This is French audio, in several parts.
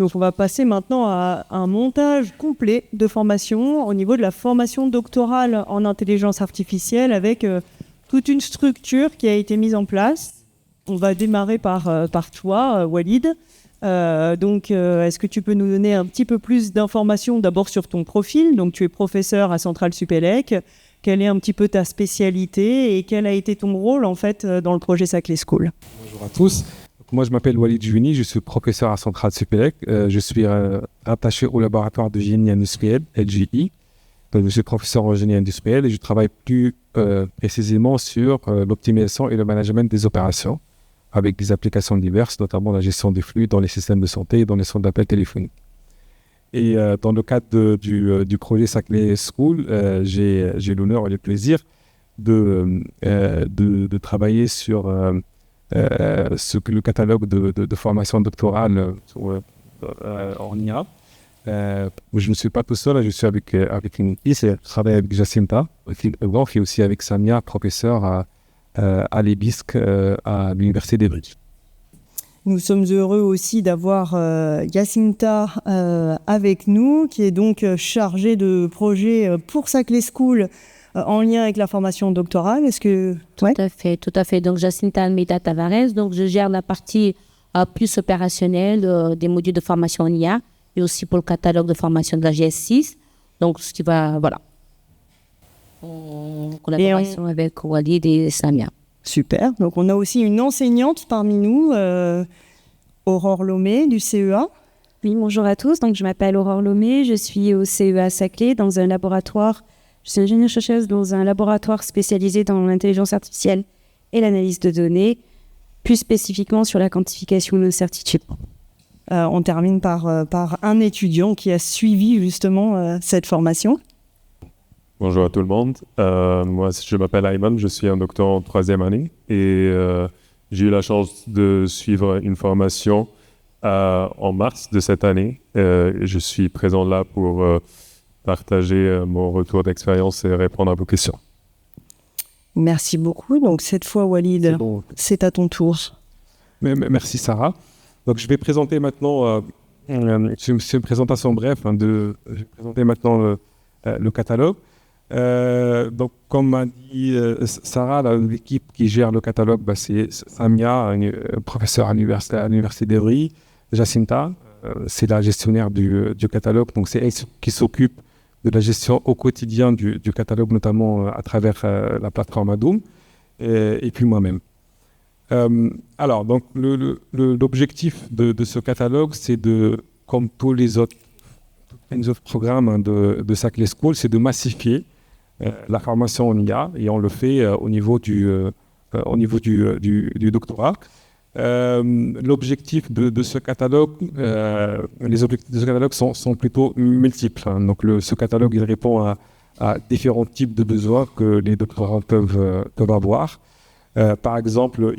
Donc on va passer maintenant à un montage complet de formation au niveau de la formation doctorale en intelligence artificielle avec toute une structure qui a été mise en place. On va démarrer par toi, Walid. Est-ce que tu peux nous donner un petit peu plus d'informations d'abord sur ton profil? Donc tu es professeur à Centrale Supélec. Quelle est un petit peu ta spécialité et quel a été ton rôle en fait dans le projet Saclay School? Bonjour à tous. Moi, je m'appelle Walid Jouni, je suis professeur à Centrale Supélec. Je suis attaché au laboratoire de génie industriel, LGI. Donc, je suis professeur en génie industriel et je travaille plus précisément sur l'optimisation et le management des opérations avec des applications diverses, notamment la gestion des flux dans les systèmes de santé et dans les centres d'appel téléphoniques. Et dans le cadre du projet Saclay School, j'ai l'honneur et le plaisir de travailler sur le catalogue de formation doctorale en IA. Je ne suis pas tout seul, je suis avec une fille, je travaille avec Jacinta, qui est aussi avec Samia, professeur à l'EBISC à l'Université d'Evry. Nous sommes heureux aussi d'avoir Jacinta avec nous, qui est donc chargée de projet pour Saclay School en lien avec la formation doctorale. Est-ce que... Tout à fait. Donc, Jacinta Almeida Tavares, donc je gère la partie plus opérationnelle des modules de formation en IA et aussi pour le catalogue de formation de la GS6. Donc, ce qui va, voilà. En collaboration avec Walid et Samia. Super. Donc, on a aussi une enseignante parmi nous, Aurore Lomé, du CEA. Oui, bonjour à tous. Donc, je m'appelle Aurore Lomé. Je suis au CEA Saclay dans un laboratoire. Je suis ingénieure-chercheuse dans un laboratoire spécialisé dans l'intelligence artificielle et l'analyse de données, plus spécifiquement sur la quantification d'incertitudes. On termine par un étudiant qui a suivi justement cette formation. Bonjour à tout le monde. Moi, je m'appelle Ayman, je suis un doctorant en 3e année et j'ai eu la chance de suivre une formation en mars de cette année. Je suis présent là pour partager mon retour d'expérience et répondre à vos questions. Merci beaucoup. Donc cette fois, Walid, c'est à ton tour. Merci Sarah. Donc je vais présenter maintenant, c'est une présentation brève, je vais présenter maintenant le catalogue. Donc, comme m'a dit Sarah, l'équipe qui gère le catalogue, c'est Samia, professeure à l'Université d'Evry, Jacinta, c'est la gestionnaire du catalogue, donc c'est elle qui s'occupe de la gestion au quotidien du catalogue, notamment à travers la plateforme Adoom, et puis moi-même. Alors, donc, l'objectif de ce catalogue, c'est comme tous les autres programmes de Saclay School, c'est de massifier la formation en IA, et on le fait au niveau du doctorat. L'objectif de ce catalogue, les objectifs de ce catalogue sont plutôt multiples. Donc ce catalogue, il répond à différents types de besoins que les doctorants peuvent avoir. Par exemple,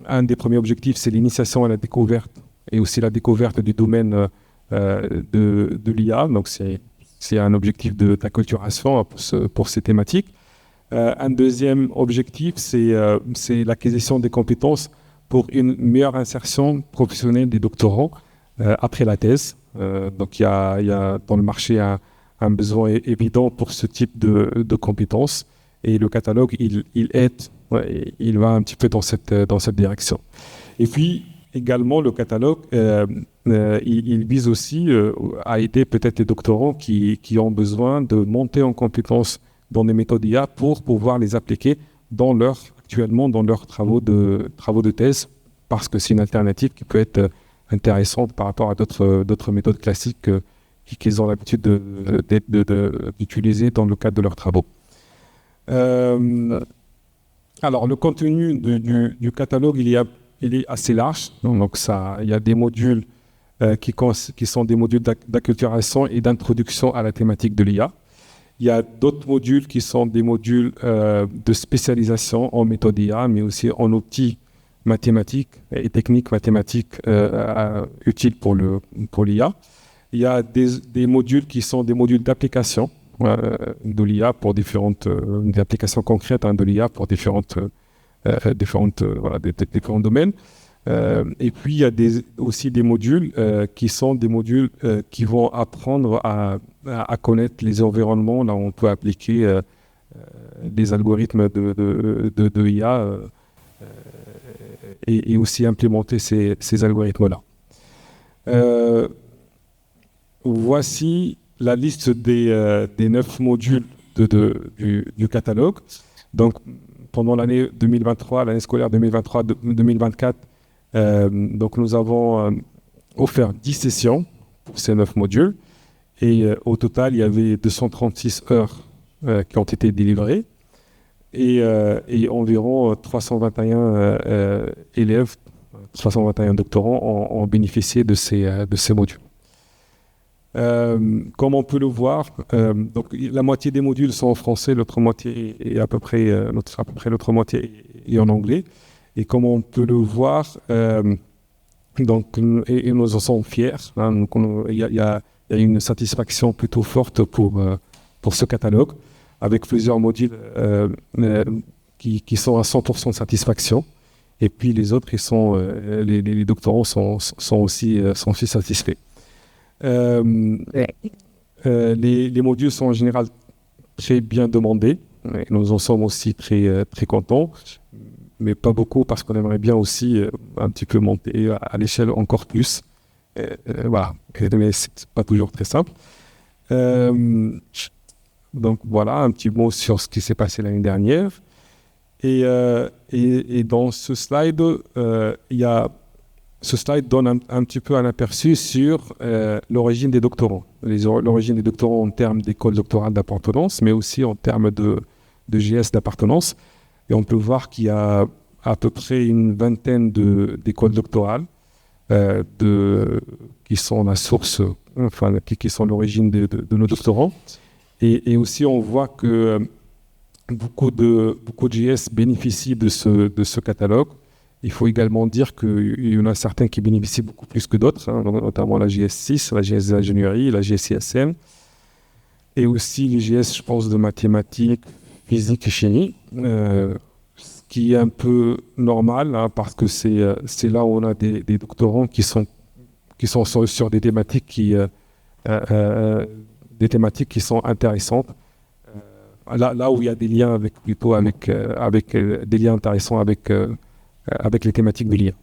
un des premiers objectifs, c'est l'initiation à la découverte et aussi la découverte du domaine de l'IA. Donc c'est un objectif d'acculturation pour ces thématiques. Un deuxième objectif, c'est l'acquisition des compétences pour une meilleure insertion professionnelle des doctorants après la thèse. Donc il y a dans le marché un besoin évident pour ce type de compétences, et le catalogue il aide, il va un petit peu dans cette direction. Et puis également le catalogue il vise aussi à aider peut-être les doctorants qui ont besoin de monter en compétences dans des méthodes IA pour pouvoir les appliquer actuellement dans leurs travaux de thèse, parce que c'est une alternative qui peut être intéressante par rapport à d'autres méthodes classiques qu'ils ont l'habitude d'utiliser dans le cadre de leurs travaux. Alors, le contenu du catalogue, il est assez large. Donc il y a des modules qui sont des modules d'acculturation et d'introduction à la thématique de l'IA. Il y a d'autres modules qui sont des modules de spécialisation en méthode IA, mais aussi en outils mathématiques et techniques mathématiques utiles pour l'IA. Il y a des modules qui sont des modules d'application de l'IA pour des applications concrètes de l'IA pour différents domaines. Et puis, il y a aussi des modules qui sont des modules qui vont apprendre à connaître les environnements. Là, on peut appliquer des algorithmes de IA et aussi implémenter ces algorithmes-là. Voici la liste des 9 modules du catalogue. Donc, pendant l'année 2023, l'année scolaire 2023-2024, donc nous avons offert 10 sessions pour ces 9 modules. Et au total, il y avait 236 heures qui ont été délivrées et environ 321 élèves, 321 doctorants ont bénéficié de ces modules. Comme on peut le voir, donc la moitié des modules sont en français, l'autre moitié est à peu près l'autre moitié est en anglais. Et comme on peut le voir, donc, et nous en sommes fiers. Hein, donc il y a une satisfaction plutôt forte pour ce catalogue, avec plusieurs modules qui sont à 100% de satisfaction. Et puis les autres, les doctorants sont aussi satisfaits. Les modules sont en général très bien demandés. Et nous en sommes aussi très contents, mais pas beaucoup parce qu'on aimerait bien aussi un petit peu monter à l'échelle encore plus. Voilà, mais c'est pas toujours très simple. Donc voilà, un petit mot sur ce qui s'est passé l'année dernière. Et dans ce slide, ce slide donne un petit peu un aperçu sur l'origine des doctorants. L'origine des doctorants en termes d'école doctorale d'appartenance, mais aussi en termes de GS d'appartenance. Et on peut voir qu'il y a à peu près une vingtaine d'écoles doctorales qui sont la source, enfin, qui sont l'origine de nos doctorants. Et aussi, on voit que beaucoup de GS bénéficient de ce catalogue. Il faut également dire qu'il y en a certains qui bénéficient beaucoup plus que d'autres, hein, notamment la GS6, la GS d'ingénierie, la GS-ISM, et aussi les GS, je pense, de mathématiques, physique et chimie, ce qui est un peu normal, hein, parce que c'est là où on a des doctorants qui sont sur des thématiques qui sont intéressantes. Là où il y a des liens avec des liens intéressants avec les thématiques de l'IA.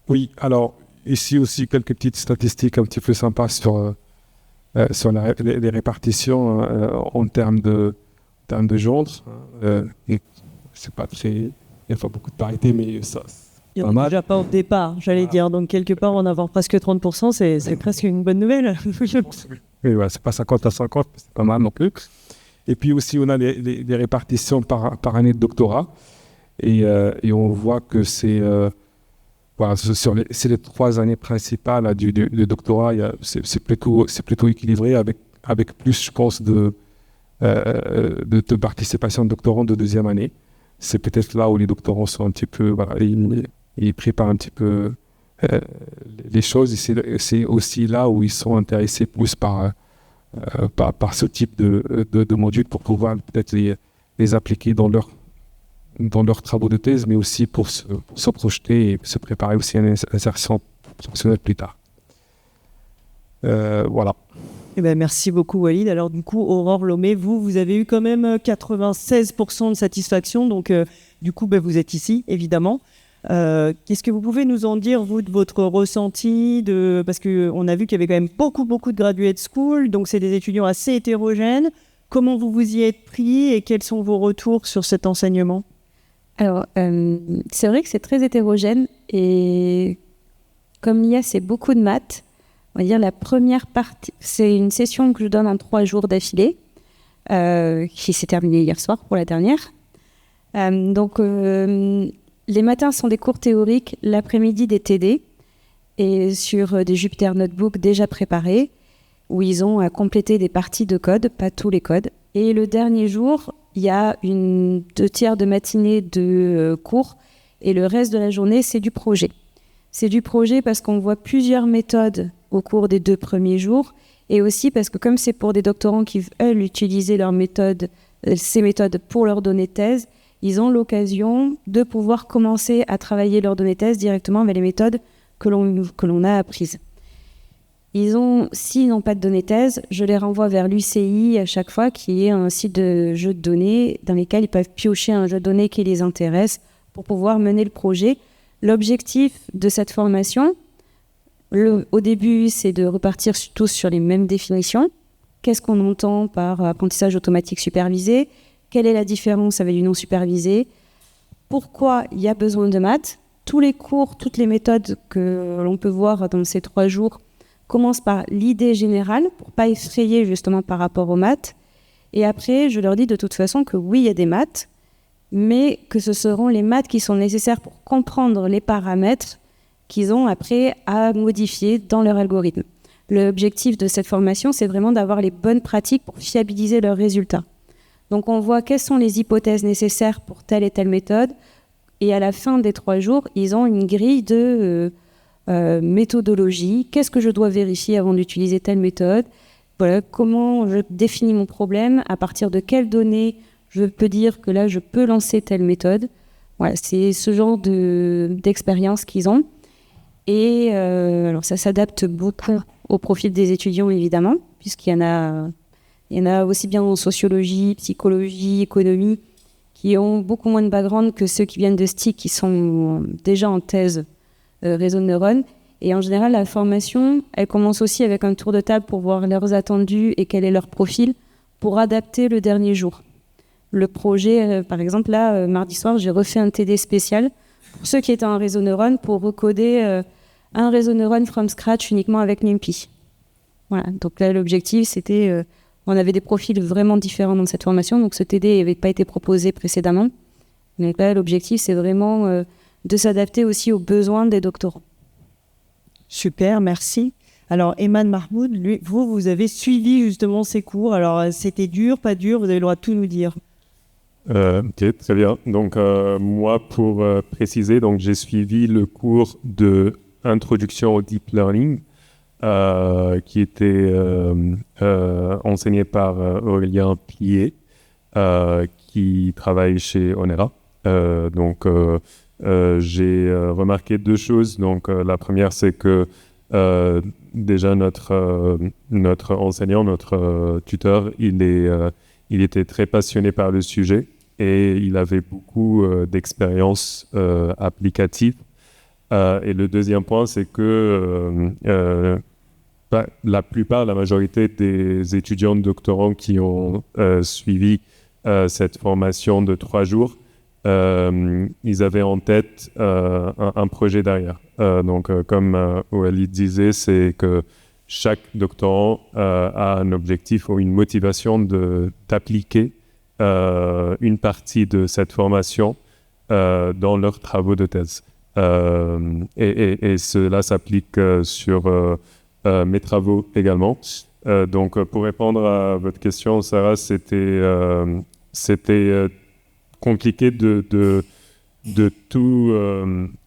Oui, alors ici aussi quelques petites statistiques un petit peu sympas sur les répartitions en termes de genre. C'est pas très, il n'y a pas beaucoup de parité, mais ça. Il n'y en a déjà pas au départ, j'allais dire. Donc quelque part, en avoir presque 30%, c'est presque une bonne nouvelle. Oui, ouais, c'est pas 50 à 50, mais c'est pas mal non plus. Et puis aussi, on a les répartitions par année de doctorat. Et on voit que c'est les 3 années principales du doctorat. C'est plutôt équilibré avec plus, je pense, de participation de doctorants de 2e année. C'est peut-être là où les doctorants sont un petit peu... Voilà, ils préparent un petit peu les choses. Et c'est aussi là où ils sont intéressés plus par ce type de module pour pouvoir peut-être les appliquer dans leurs travaux de thèse, mais aussi pour se projeter et se préparer aussi à une insertion professionnelle plus tard. Voilà. Eh ben, merci beaucoup Walid. Alors du coup, Aurore Lomé, vous avez eu quand même 96% de satisfaction, donc du coup vous êtes ici, évidemment. Qu'est-ce que vous pouvez nous en dire, vous, de votre ressenti parce qu'on a vu qu'il y avait quand même beaucoup de graduate school, donc c'est des étudiants assez hétérogènes. Comment vous y êtes pris et quels sont vos retours sur cet enseignement ? Alors, c'est vrai que c'est très hétérogène et comme l'IA, c'est beaucoup de maths, on va dire la première partie, c'est une session que je donne en 3 jours d'affilée, qui s'est terminée hier soir pour la dernière. Donc, les matins sont des cours théoriques, l'après-midi des TD, et sur des Jupyter Notebook déjà préparés, où ils ont à compléter des parties de code, pas tous les codes. Et le dernier jour, il y a 2/3 de matinée de cours, et le reste de la journée, c'est du projet. C'est du projet parce qu'on voit plusieurs méthodes au cours des 2 premiers jours, et aussi parce que comme c'est pour des doctorants qui veulent utiliser ces méthodes pour leur donner thèse, ils ont l'occasion de pouvoir commencer à travailler leurs données thèse directement avec les méthodes que l'on a apprises. S'ils n'ont pas de données thèse, je les renvoie vers l'UCI à chaque fois, qui est un site de jeux de données dans lesquels ils peuvent piocher un jeu de données qui les intéresse pour pouvoir mener le projet. L'objectif de cette formation, au début, c'est de repartir tous sur les mêmes définitions. Qu'est-ce qu'on entend par apprentissage automatique supervisé? Quelle est la différence avec du non supervisé? Pourquoi il y a besoin de maths? Tous les cours, toutes les méthodes que l'on peut voir dans ces 3 jours commencent par l'idée générale, pour ne pas effrayer justement par rapport aux maths. Et après, je leur dis de toute façon que oui, il y a des maths, mais que ce seront les maths qui sont nécessaires pour comprendre les paramètres qu'ils ont après à modifier dans leur algorithme. L'objectif de cette formation, c'est vraiment d'avoir les bonnes pratiques pour fiabiliser leurs résultats. Donc on voit quelles sont les hypothèses nécessaires pour telle et telle méthode, et à la fin des 3 jours, ils ont une grille de méthodologie. Qu'est-ce que je dois vérifier avant d'utiliser telle méthode? Voilà, comment je définis mon problème, à partir de quelles données je peux dire que là, je peux lancer telle méthode. Voilà, c'est ce genre d'expérience qu'ils ont. Et alors ça s'adapte beaucoup au profil des étudiants, évidemment, puisqu'il y en a aussi bien en sociologie, psychologie, économie, qui ont beaucoup moins de background que ceux qui viennent de STIC, qui sont déjà en thèse réseau de neurones. Et en général, la formation, elle commence aussi avec un tour de table pour voir leurs attendus et quel est leur profil, pour adapter le dernier jour. Le projet, par exemple, là, mardi soir, j'ai refait un TD spécial pour ceux qui étaient en réseau neurone, pour recoder un réseau neurone from scratch uniquement avec NumPy. Voilà, donc là, l'objectif, c'était... on avait des profils vraiment différents dans cette formation, donc ce TD n'avait pas été proposé précédemment. Donc là, l'objectif, c'est vraiment de s'adapter aussi aux besoins des doctorants. Super, merci. Alors, Eman Mahmoud, vous avez suivi justement ces cours. Alors, c'était dur, pas dur, vous avez le droit de tout nous dire. Ok, très bien. Donc, moi, pour préciser, donc, j'ai suivi le cours de Introduction au Deep Learning, qui était enseigné par Aurélien Plié, qui travaille chez Onera. J'ai remarqué 2 choses. Donc, la première, c'est que déjà notre enseignant, notre tuteur, il était très passionné par le sujet et il avait beaucoup d'expérience applicative. Et le deuxième point, c'est que la majorité des étudiants doctorants qui ont suivi cette formation de 3 jours, ils avaient en tête un projet derrière. Comme Aurélie disait, c'est que chaque doctorant a un objectif ou une motivation d'appliquer une partie de cette formation dans leurs travaux de thèse. Et cela s'applique sur mes travaux également. Donc, pour répondre à votre question, Sarah, c'était compliqué de tout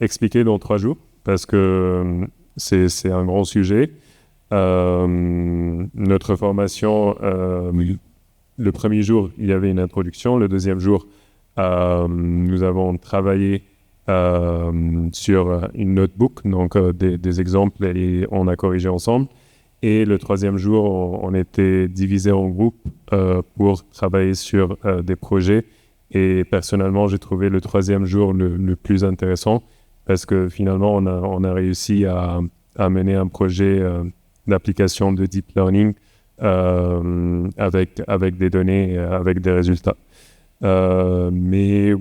expliquer dans 3 jours, parce que c'est un grand sujet. Notre formation, le premier jour, il y avait une introduction. Le deuxième jour, nous avons travaillé sur une notebook, donc des exemples, et on a corrigé ensemble. Et le troisième jour, on était divisés en groupes pour travailler sur des projets. Et personnellement, j'ai trouvé le troisième jour le plus intéressant, parce que finalement, on a réussi à mener un projet d'application de deep learning avec des données, avec des résultats. Mais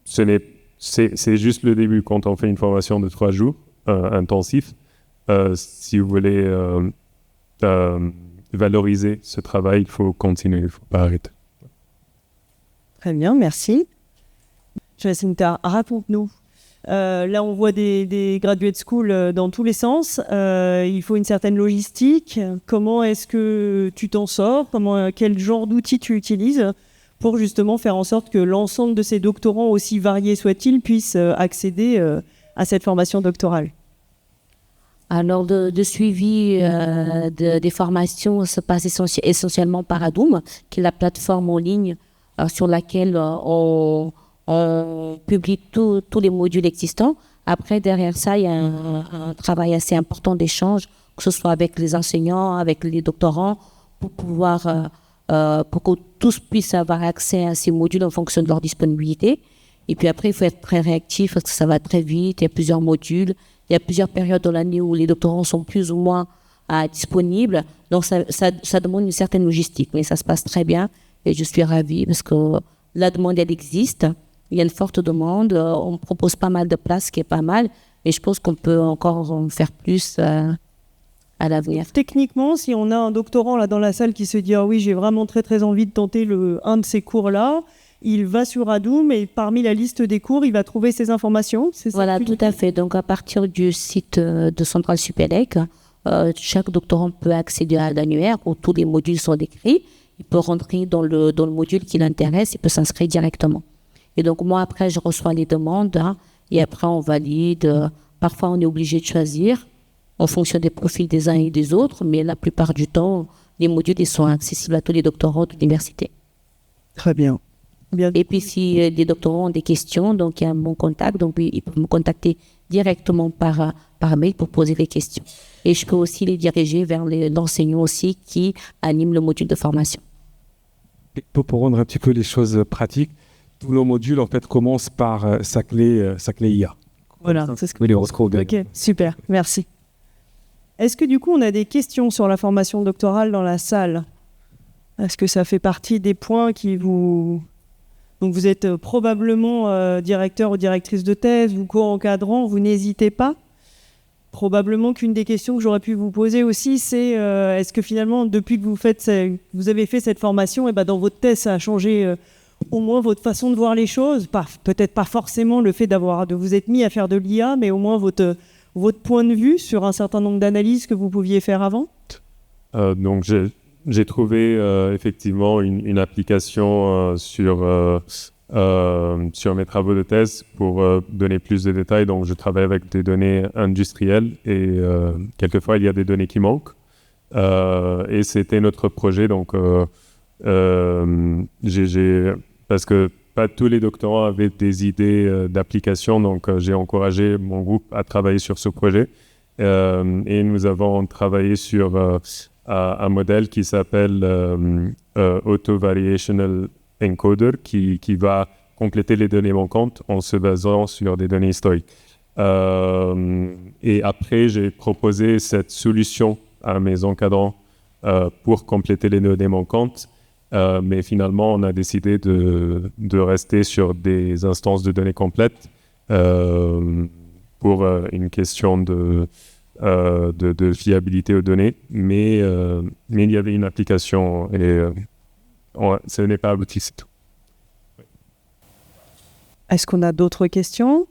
c'est juste le début. Quand on fait une formation de 3 jours intensif, si vous voulez valoriser ce travail, il faut continuer, il ne faut pas arrêter. Très bien, merci. Jacinta, raconte-nous. Là, on voit des graduate school dans tous les sens. Il faut une certaine logistique. Comment est-ce que tu t'en sors? Quel genre d'outils tu utilises pour justement faire en sorte que l'ensemble de ces doctorants, aussi variés soient-ils, puissent accéder à cette formation doctorale? Alors, de suivi des formations se passe essentiellement par Adoom, qui est la plateforme en ligne sur laquelle on on publie tous les modules existants. Après, derrière ça, il y a un travail assez important d'échange, que ce soit avec les enseignants, avec les doctorants, pour pouvoir, pour que tous puissent avoir accès à ces modules en fonction de leur disponibilité. Et puis après, il faut être très réactif parce que ça va très vite. Il y a plusieurs modules. Il y a plusieurs périodes dans l'année où les doctorants sont plus ou moins disponibles. Donc, ça demande une certaine logistique. Mais ça se passe très bien. Et je suis ravie parce que la demande, elle existe. Il y a une forte demande. On propose pas mal de places, ce qui est pas mal. Et je pense qu'on peut encore en faire plus à l'avenir. Techniquement, si on a un doctorant là dans la salle qui se dit « Ah oui, j'ai vraiment très très envie de tenter un de ces cours-là », il va sur Adoum et parmi la liste des cours, il va trouver ces informations. C'est ça? Voilà, tout à fait. Donc, à partir du site de Centrale Supélec, chaque doctorant peut accéder à l'annuaire où tous les modules sont décrits. Il peut rentrer dans le module qui l'intéresse, il peut s'inscrire directement. Et donc, moi, après, je reçois les demandes et après, on valide. Parfois, on est obligé de choisir en fonction des profils des uns et des autres, mais la plupart du temps, les modules ils sont accessibles à tous les doctorants de l'université. Très bien. Et puis, si les doctorants ont des questions, donc il y a mon contact, donc ils peuvent me contacter directement par mail pour poser les questions. Et je peux aussi les diriger vers l'enseignant aussi qui anime le module de formation. Pour rendre un petit peu les choses pratiques, tous nos modules en fait commencent par sa clé IA. Voilà, c'est ce que... Oui, les horoscopes. Ok, super, merci. Est-ce que du coup on a des questions sur la formation doctorale dans la salle? Est-ce que ça fait partie des points qui vous... Donc vous êtes probablement directeur ou directrice de thèse ou co-encadrant, vous n'hésitez pas. Probablement qu'une des questions que j'aurais pu vous poser aussi, c'est est-ce que finalement, depuis que vous avez fait cette formation, et ben dans votre thèse, ça a changé au moins votre façon de voir les choses, peut-être pas forcément le fait de vous être mis à faire de l'IA, mais au moins votre point de vue sur un certain nombre d'analyses que vous pouviez faire avant? Donc j'ai trouvé effectivement une application sur mes travaux de thèse pour donner plus de détails. Donc, je travaille avec des données industrielles et quelquefois, il y a des données qui manquent. Et c'était notre projet. Donc, parce que pas tous les doctorants avaient des idées d'application. Donc, j'ai encouragé mon groupe à travailler sur ce projet. Et nous avons travaillé sur un modèle qui s'appelle Auto-Variational Encoder qui va compléter les données manquantes en se basant sur des données historiques. Et après, j'ai proposé cette solution à mes encadrants pour compléter les données manquantes. Mais finalement, on a décidé de rester sur des instances de données complètes pour une question de fiabilité aux données. Mais il y avait une application et ce n'est pas abouti, c'est tout. Est-ce qu'on a d'autres questions ?